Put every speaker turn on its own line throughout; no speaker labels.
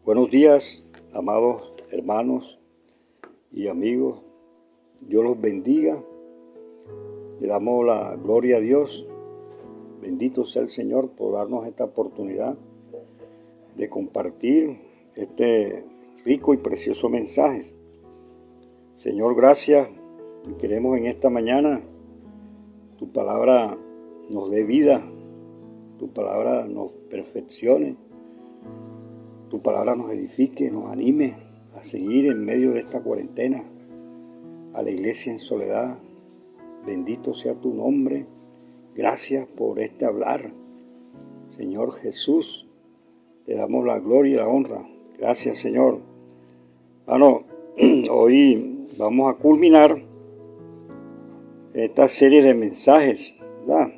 Buenos días, amados hermanos y amigos. Dios los bendiga. Le damos la gloria a Dios. Bendito sea el Señor por darnos esta oportunidad de compartir este rico y precioso mensaje. Señor, gracias. Y queremos en esta mañana tu palabra nos dé vida, tu palabra nos perfeccione, tu palabra nos edifique, nos anime a seguir en medio de esta cuarentena, a la iglesia en soledad. Bendito sea tu nombre. Gracias por este hablar. Señor Jesús, te damos la gloria y la honra. Gracias, Señor. Hoy vamos a culminar esta serie de mensajes, ¿verdad?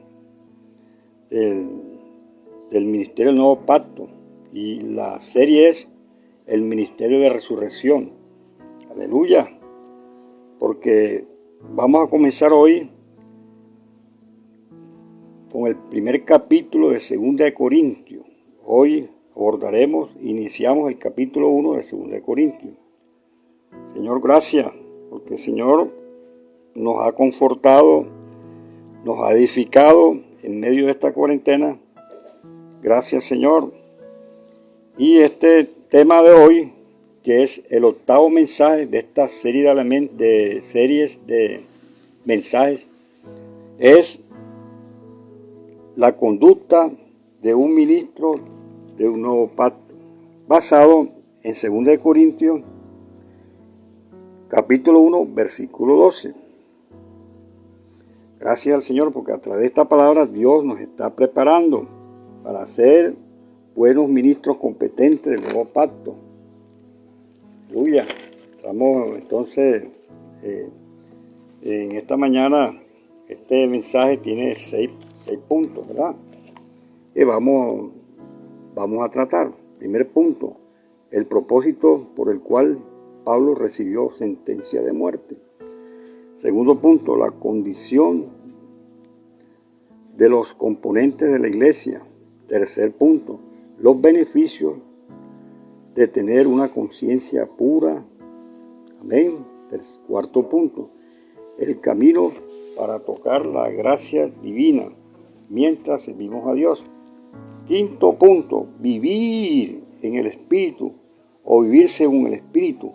Del Ministerio del Nuevo Pacto. Y la serie es el Ministerio de Resurrección. Aleluya. Porque vamos a comenzar hoy con el primer capítulo de 2 de Corintios. Hoy iniciamos el capítulo 1 de 2 de Corintios. Señor, gracias, porque el Señor nos ha confortado, nos ha edificado en medio de esta cuarentena. Gracias, Señor. Y este tema de hoy, que es el octavo mensaje de esta serie de series de mensajes, es la conducta de un ministro de un nuevo pacto, basado en 2 de Corintios, capítulo 1, versículo 12. Gracias al Señor, porque a través de esta palabra Dios nos está preparando para ser buenos ministros competentes del nuevo pacto. Aleluya. Estamos entonces en esta mañana. Este mensaje tiene seis puntos, ¿verdad? Que vamos a tratar. Primer punto, el propósito por el cual Pablo recibió sentencia de muerte. Segundo punto, la condición de los componentes de la iglesia. Tercer punto, los beneficios de tener una conciencia pura. Amén. Cuarto punto, el camino para tocar la gracia divina mientras servimos a Dios. Quinto punto, vivir en el Espíritu o vivir según el Espíritu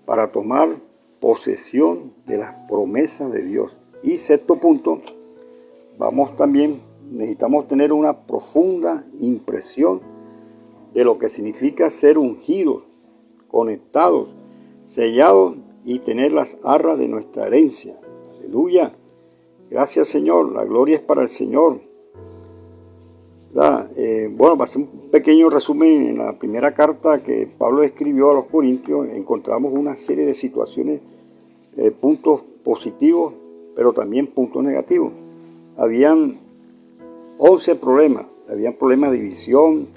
para tomar posesión de las promesas de Dios. Y sexto punto, necesitamos tener una profunda impresión de lo que significa ser ungidos, conectados, sellados y tener las arras de nuestra herencia. Aleluya. Gracias, Señor. La gloria es para el Señor. Va a ser un pequeño resumen. En la primera carta que Pablo escribió a los Corintios, encontramos una serie de situaciones, puntos positivos, pero también puntos negativos. Habían 11 problemas. Habían problemas de división,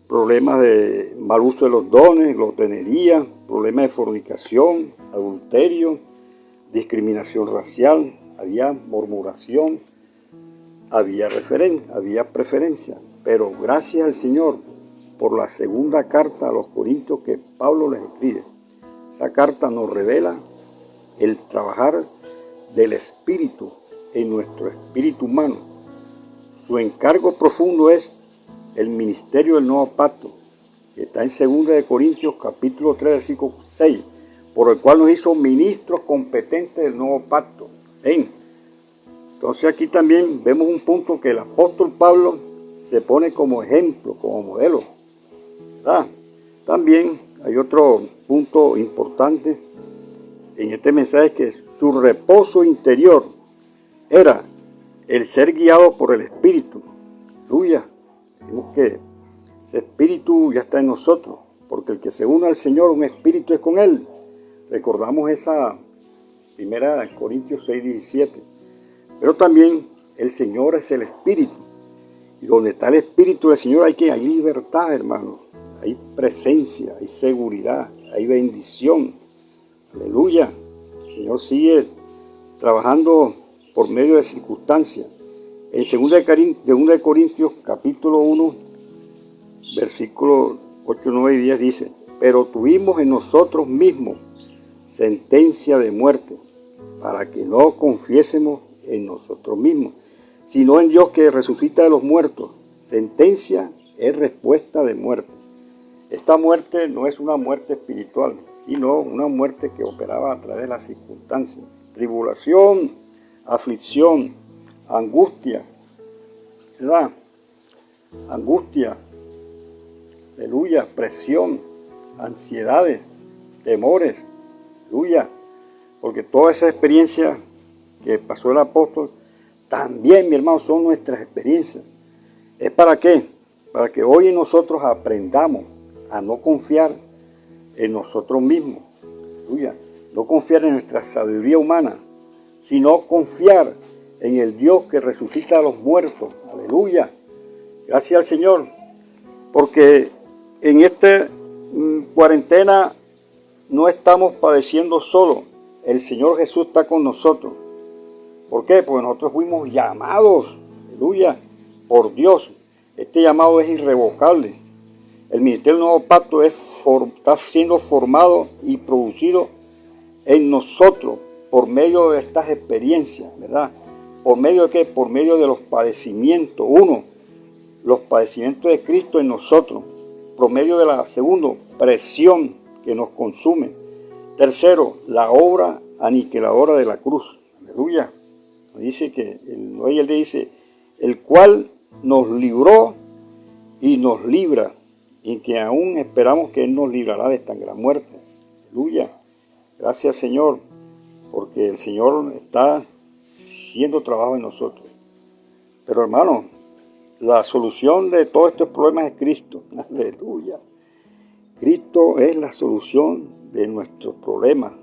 problemas de mal uso de los dones, glotonería, problemas de fornicación, adulterio, discriminación racial, había murmuración, había preferencia. Pero gracias al Señor por la segunda carta a los Corintios que Pablo les escribe. Esa carta nos revela el trabajar del Espíritu en nuestro espíritu humano. Su encargo profundo es el ministerio del nuevo pacto, que está en 2 de Corintios capítulo 3, versículo 6, por el cual nos hizo ministros competentes del nuevo pacto. Entonces aquí también vemos un punto que el apóstol Pablo se pone como ejemplo, como modelo, ¿verdad? También hay otro punto importante en este mensaje, que su reposo interior era el ser guiado por el Espíritu. Aleluya. Vemos que ese Espíritu ya está en nosotros, porque el que se une al Señor, un Espíritu es con Él. Recordamos esa primera de Corintios 6, 17. Pero también el Señor es el Espíritu. Y donde está el Espíritu del Señor hay libertad, hermano. Hay presencia, hay seguridad, hay bendición. Aleluya. El Señor sigue trabajando por medio de circunstancias. En 2 de Corintios capítulo 1, versículo 8, 9 y 10 dice: pero tuvimos en nosotros mismos sentencia de muerte, para que no confiésemos en nosotros mismos, sino en Dios que resucita de los muertos. Sentencia es respuesta de muerte. Esta muerte no es una muerte espiritual, sino una muerte que operaba a través de las circunstancias. Tribulación, aflicción, angustia, ¿verdad? Angustia, aleluya, presión, ansiedades, temores, aleluya. Porque toda esa experiencia que pasó el apóstol, también, mi hermano, son nuestras experiencias. ¿Es para qué? Para que hoy nosotros aprendamos a no confiar en nosotros mismos, aleluya. No confiar en nuestra sabiduría humana, sino confiar en el Dios que resucita a los muertos, aleluya. Gracias al Señor, porque en esta cuarentena no estamos padeciendo solo. El Señor Jesús está con nosotros. ¿Por qué? Porque nosotros fuimos llamados, aleluya, por Dios. Este llamado es irrevocable. El ministerio del Nuevo Pacto está siendo formado y producido en nosotros por medio de estas experiencias, ¿verdad? ¿Por medio de qué? Por medio de los padecimientos. Uno, los padecimientos de Cristo en nosotros. Por medio de la, segundo, presión que nos consume. Tercero, la obra aniquiladora de la cruz. Aleluya. Dice que, él dice, el cual nos libró y nos libra, y que aún esperamos que Él nos librará de esta gran muerte. Aleluya. Gracias, Señor, porque el Señor está haciendo trabajo en nosotros. Pero, hermano, la solución de todos estos problemas es Cristo. Aleluya. Cristo es la solución de nuestros problemas.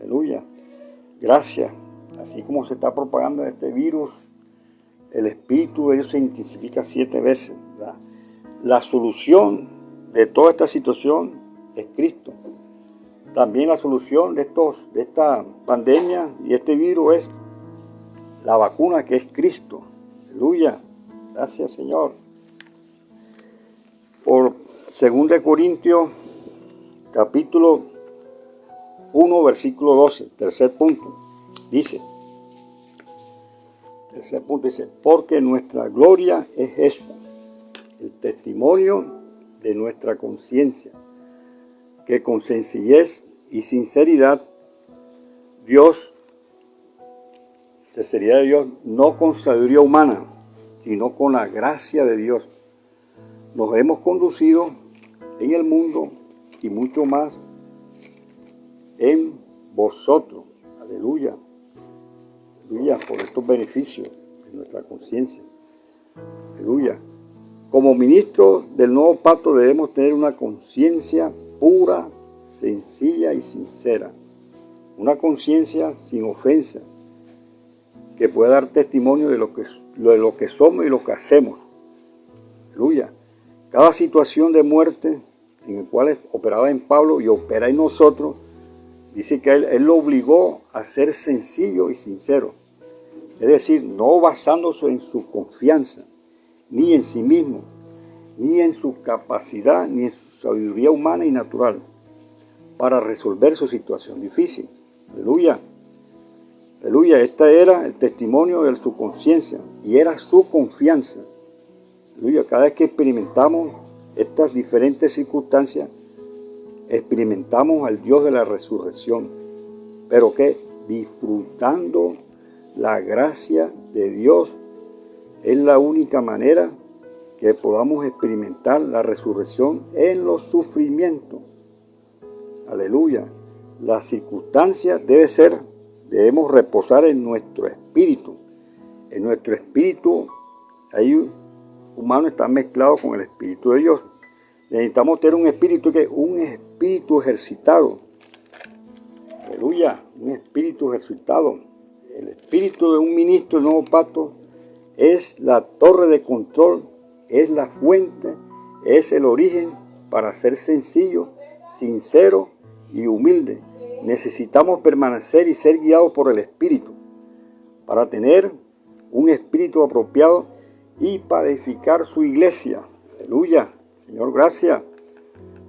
Aleluya. Gracias. Así como se está propagando este virus, el espíritu de Dios se intensifica 7 veces, ¿verdad? La solución de toda esta situación es Cristo. También la solución de esta pandemia y este virus es la vacuna, que es Cristo. Aleluya. Gracias, Señor. Por 2 Corintios, capítulo 1, versículo 12, tercer punto, dice, porque nuestra gloria es esta, el testimonio de nuestra conciencia, que con sencillez y sinceridad no con sabiduría humana, sino con la gracia de Dios, nos hemos conducido en el mundo y mucho más en vosotros. Aleluya. Aleluya, por estos beneficios de nuestra conciencia. Aleluya. Como ministros del nuevo pacto debemos tener una conciencia pura, sencilla y sincera. Una conciencia sin ofensa, que pueda dar testimonio de lo que somos y lo que hacemos. Aleluya. Cada situación de muerte en el cual operaba en Pablo y opera en nosotros, dice que él lo obligó a ser sencillo y sincero. Es decir, no basándose en su confianza, ni en sí mismo, ni en su capacidad, ni en su sabiduría humana y natural, para resolver su situación difícil. Aleluya. Aleluya. Este era el testimonio de su conciencia y era su confianza. Aleluya. Cada vez que experimentamos estas diferentes circunstancias, experimentamos al Dios de la resurrección, pero que disfrutando la gracia de Dios es la única manera que podamos experimentar la resurrección en los sufrimientos. Aleluya. Las circunstancias debemos reposar en nuestro espíritu. En nuestro espíritu ahí humano está mezclado con el espíritu de Dios. Necesitamos tener un espíritu ejercitado. Aleluya, un espíritu ejercitado. El espíritu de un ministro del nuevo pacto es la torre de control, es la fuente, es el origen para ser sencillo, sincero y humilde. Necesitamos permanecer y ser guiados por el espíritu para tener un espíritu apropiado y para edificar su iglesia. Aleluya. Señor, gracias.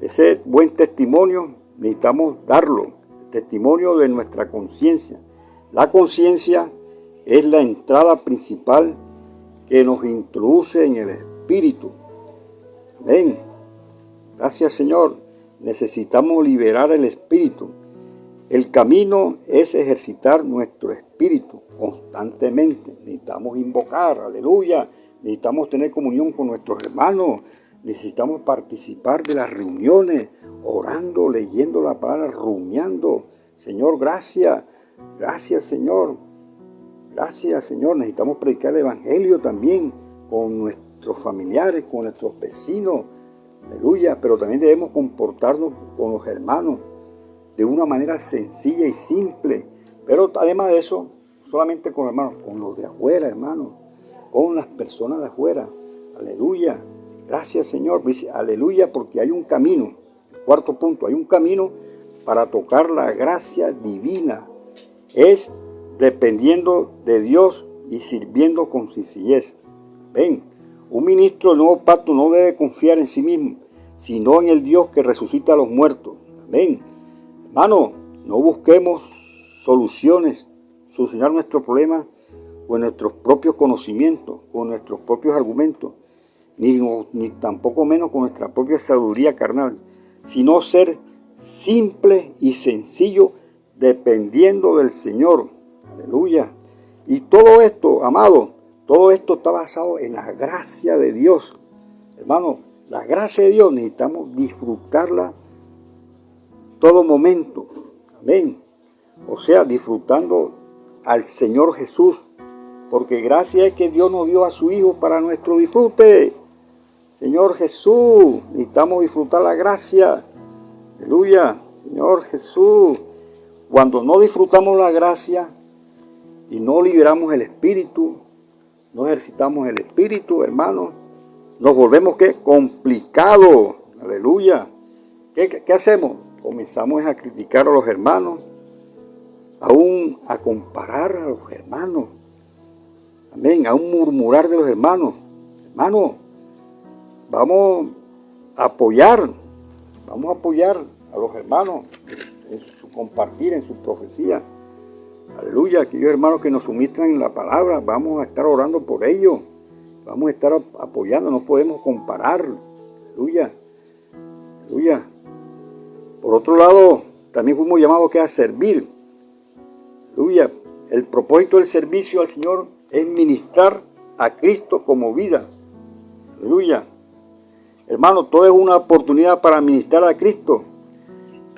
Ese buen testimonio necesitamos darlo, el testimonio de nuestra conciencia. La conciencia es la entrada principal que nos introduce en el espíritu. Amén. Gracias, Señor. Necesitamos liberar el espíritu. El camino es ejercitar nuestro espíritu constantemente. Necesitamos invocar, aleluya. Necesitamos tener comunión con nuestros hermanos. Necesitamos participar de las reuniones, orando, leyendo la palabra, rumiando. Señor, gracias. Gracias, Señor. Gracias, Señor. Necesitamos predicar el evangelio también con nuestros familiares, con nuestros vecinos. Aleluya. Pero también debemos comportarnos con los hermanos de una manera sencilla y simple. Pero además de eso, solamente con los hermanos, con los de afuera, hermanos. Con las personas de afuera. Aleluya. Gracias, Señor. Dice, aleluya, porque hay un camino. El cuarto punto, hay un camino para tocar la gracia divina. Es dependiendo de Dios y sirviendo con sencillez. Ven, un ministro del nuevo pacto no debe confiar en sí mismo, sino en el Dios que resucita a los muertos. Amén. Hermano, no busquemos soluciones, solucionar nuestros problemas con nuestros propios conocimientos, con nuestros propios argumentos, ni tampoco menos con nuestra propia sabiduría carnal, sino ser simple y sencillo dependiendo del Señor. Aleluya. Y todo esto, amado, todo esto está basado en la gracia de Dios. Hermano, la gracia de Dios necesitamos disfrutarla todo momento. Amén. O sea, disfrutando al Señor Jesús. Porque gracia es que Dios nos dio a su Hijo para nuestro disfrute. Señor Jesús, necesitamos disfrutar la gracia. Aleluya. Señor Jesús. Cuando no disfrutamos la gracia y no liberamos el espíritu, no ejercitamos el espíritu, hermanos, nos volvemos ¿qué? Complicados. Aleluya. ¿Qué hacemos? Comenzamos a criticar a los hermanos, aún a comparar a los hermanos. Amén. Aún murmurar de los hermanos. Hermanos, vamos a apoyar a los hermanos en su compartir, en su profecía. Aleluya, aquellos hermanos que nos suministran en la palabra, vamos a estar orando por ellos, vamos a estar apoyando, no podemos comparar. Aleluya, aleluya. Por otro lado, también fuimos llamados a servir. Aleluya, el propósito del servicio al Señor es ministrar a Cristo como vida. Aleluya. Hermano, todo es una oportunidad para ministrar a Cristo.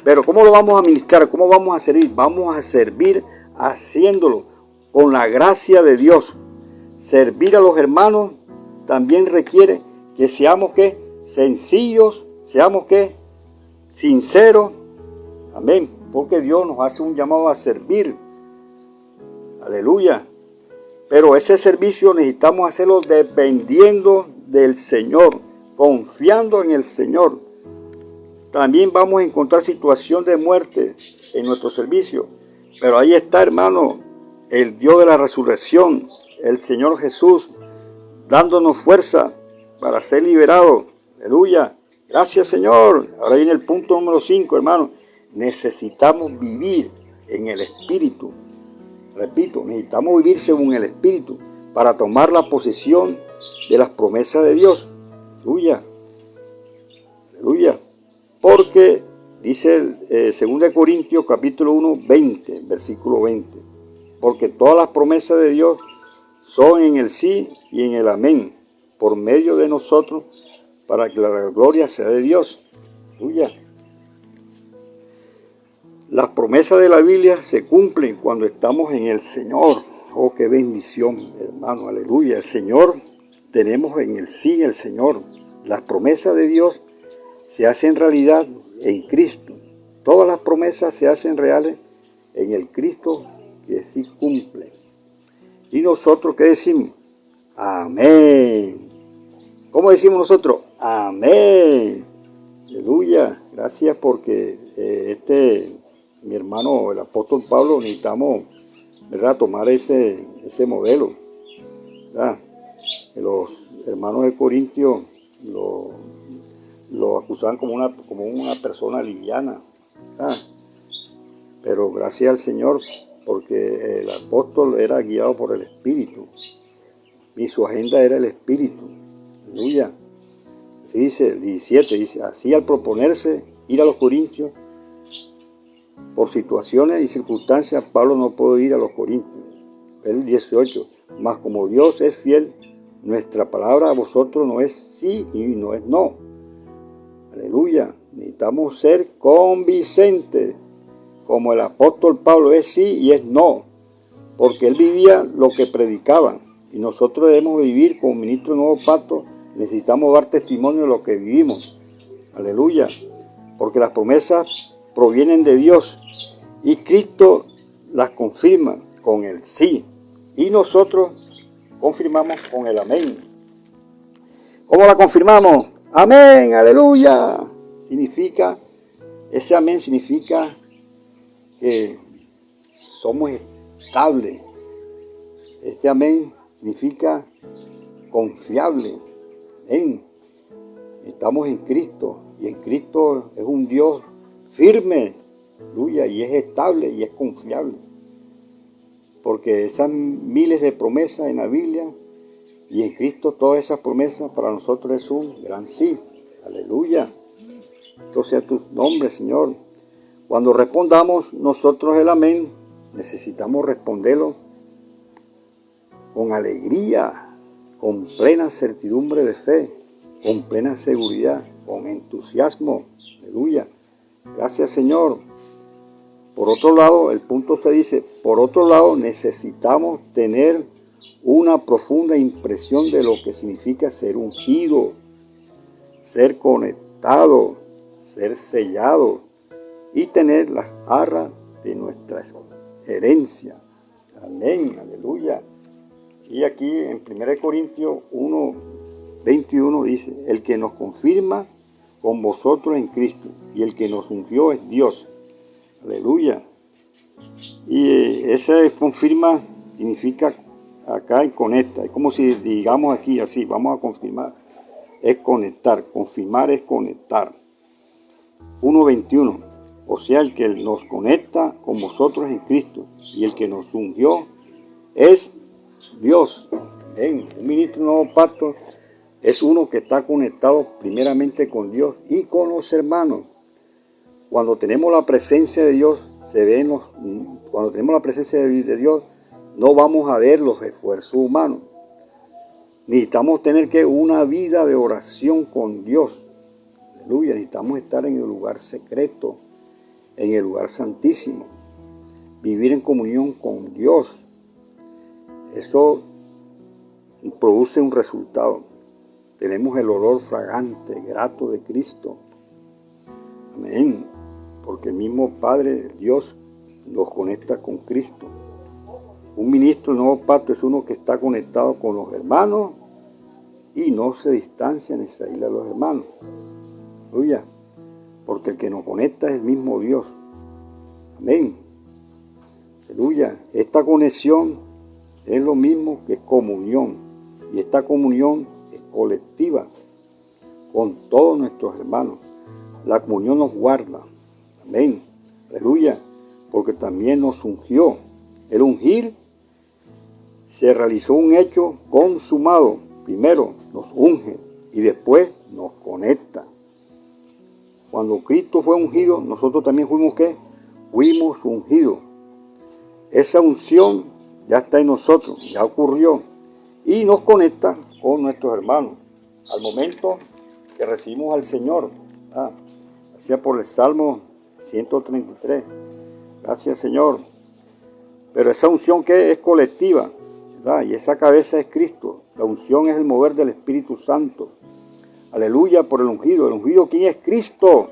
Pero ¿cómo lo vamos a ministrar? ¿Cómo vamos a servir? Vamos a servir haciéndolo con la gracia de Dios. Servir a los hermanos también requiere que seamos ¿qué? Sencillos, seamos ¿qué? Sinceros. Amén. Porque Dios nos hace un llamado a servir. Aleluya. Pero ese servicio necesitamos hacerlo dependiendo del Señor, confiando en el Señor. También vamos a encontrar situación de muerte en nuestro servicio. Pero ahí está, hermano, el Dios de la resurrección, el Señor Jesús, dándonos fuerza para ser liberados. Aleluya. Gracias, Señor. Ahora viene el punto número 5, hermano. Necesitamos vivir en el Espíritu. Repito, necesitamos vivir según el Espíritu para tomar la posesión de las promesas de Dios. Aleluya. Aleluya. Porque dice 2 Corintios capítulo 1, 20, versículo 20. Porque todas las promesas de Dios son en el sí y en el amén, por medio de nosotros, para que la gloria sea de Dios. Aleluya. Las promesas de la Biblia se cumplen cuando estamos en el Señor. Oh, qué bendición, hermano. Aleluya. El Señor, tenemos en el sí el Señor. Las promesas de Dios se hacen realidad en Cristo. Todas las promesas se hacen reales en el Cristo que sí cumple. ¿Y nosotros qué decimos? Amén. ¿Cómo decimos nosotros? Amén. Aleluya. Gracias porque mi hermano, el apóstol Pablo, necesitamos, ¿verdad?, tomar ese modelo, ¿verdad? Los hermanos de Corintios lo lo acusaban como una persona liviana. Pero gracias al Señor, porque el apóstol era guiado por el Espíritu y su agenda era el Espíritu. Aleluya. Así dice el 17, dice, así al proponerse ir a los Corintios, por situaciones y circunstancias, Pablo no pudo ir a los Corintios. El 18, mas como Dios es fiel, nuestra palabra a vosotros no es sí y no es no. Aleluya. Necesitamos ser convincentes, como el apóstol Pablo es sí y es no, porque él vivía lo que predicaba, y nosotros debemos vivir como ministros del nuevo pacto. Necesitamos dar testimonio de lo que vivimos. Aleluya. Porque las promesas provienen de Dios y Cristo las confirma con el sí. Y nosotros confirmamos con el amén. ¿Cómo la confirmamos? Amén, aleluya. Ese amén significa que somos estables. Este amén significa confiable. Estamos en Cristo y en Cristo es un Dios firme, aleluya, y es estable y es confiable. Porque esas miles de promesas en la Biblia y en Cristo todas esas promesas para nosotros es un gran sí, aleluya. Esto sea tu nombre, Señor. Cuando respondamos nosotros el amén, necesitamos responderlo con alegría, con plena certidumbre de fe, con plena seguridad, con entusiasmo. Aleluya. Gracias, Señor. Por otro lado, el punto se dice, por otro lado, necesitamos tener una profunda impresión de lo que significa ser ungido, ser conectado, ser sellado y tener las arras de nuestra herencia. Amén, aleluya. Y aquí en 1 Corintios 1:21 dice, el que nos confirma con vosotros en Cristo y el que nos ungió es Dios. Aleluya. Y ese confirma significa acá y conecta. Es como si digamos aquí así, vamos a confirmar. Es conectar, confirmar es conectar. 1:21. O sea, el que nos conecta con vosotros en Cristo y el que nos ungió es Dios. Un ministro de nuevo pacto es uno que está conectado primeramente con Dios y con los hermanos. Cuando tenemos la presencia de Dios, cuando tenemos la presencia de Dios, no vamos a ver los esfuerzos humanos. Necesitamos tener una vida de oración con Dios. Aleluya. Necesitamos estar en el lugar secreto, en el lugar santísimo. Vivir en comunión con Dios. Eso produce un resultado. Tenemos el olor fragante, grato de Cristo. Amén. Porque el mismo Padre, Dios, nos conecta con Cristo. Un ministro del nuevo pacto es uno que está conectado con los hermanos y no se distancia ni se aísla de los hermanos. Aleluya. Porque el que nos conecta es el mismo Dios. Amén. Aleluya. Esta conexión es lo mismo que comunión. Y esta comunión es colectiva con todos nuestros hermanos. La comunión nos guarda. Amén. Aleluya. Porque también nos ungió. El ungir se realizó un hecho consumado. Primero nos unge y después nos conecta. Cuando Cristo fue ungido, nosotros también fuimos ¿qué? Fuimos ungidos. Esa unción ya está en nosotros, ya ocurrió. Y nos conecta con nuestros hermanos. Al momento que recibimos al Señor. Hacía por el Salmo 133. Gracias, Señor. Pero esa unción que es colectiva, ¿verdad? Y esa cabeza es Cristo. La unción es el mover del Espíritu Santo. Aleluya por el ungido. ¿El ungido quién es? Cristo.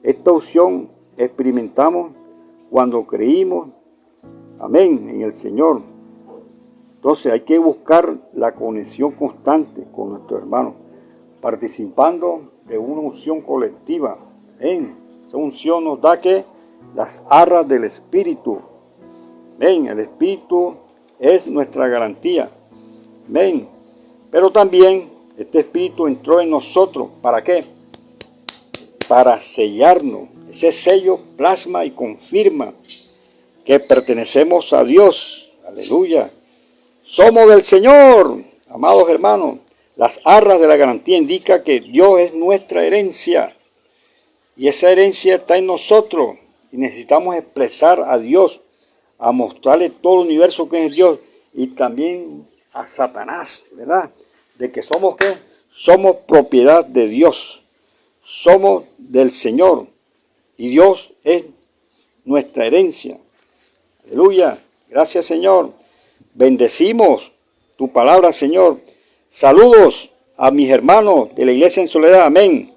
Esta unción experimentamos cuando creímos, amén, en el Señor. Entonces hay que buscar la conexión constante con nuestros hermanos, participando de una unción colectiva. Amén. Esa unción nos da que las arras del Espíritu. Amén. El Espíritu es nuestra garantía. Amén. Pero también este Espíritu entró en nosotros. ¿Para qué? para sellarnos. Ese sello plasma y confirma que pertenecemos a Dios. Aleluya. Somos del Señor, amados hermanos. Las arras de la garantía indican que Dios es nuestra herencia. Y esa herencia está en nosotros. Y necesitamos expresar a Dios, a mostrarle todo el universo que es Dios. Y también a Satanás, ¿verdad? De que somos, ¿qué? Somos propiedad de Dios. Somos del Señor. Y Dios es nuestra herencia. Aleluya. Gracias, Señor. Bendecimos tu palabra, Señor. Saludos a mis hermanos de la Iglesia en Soledad. Amén.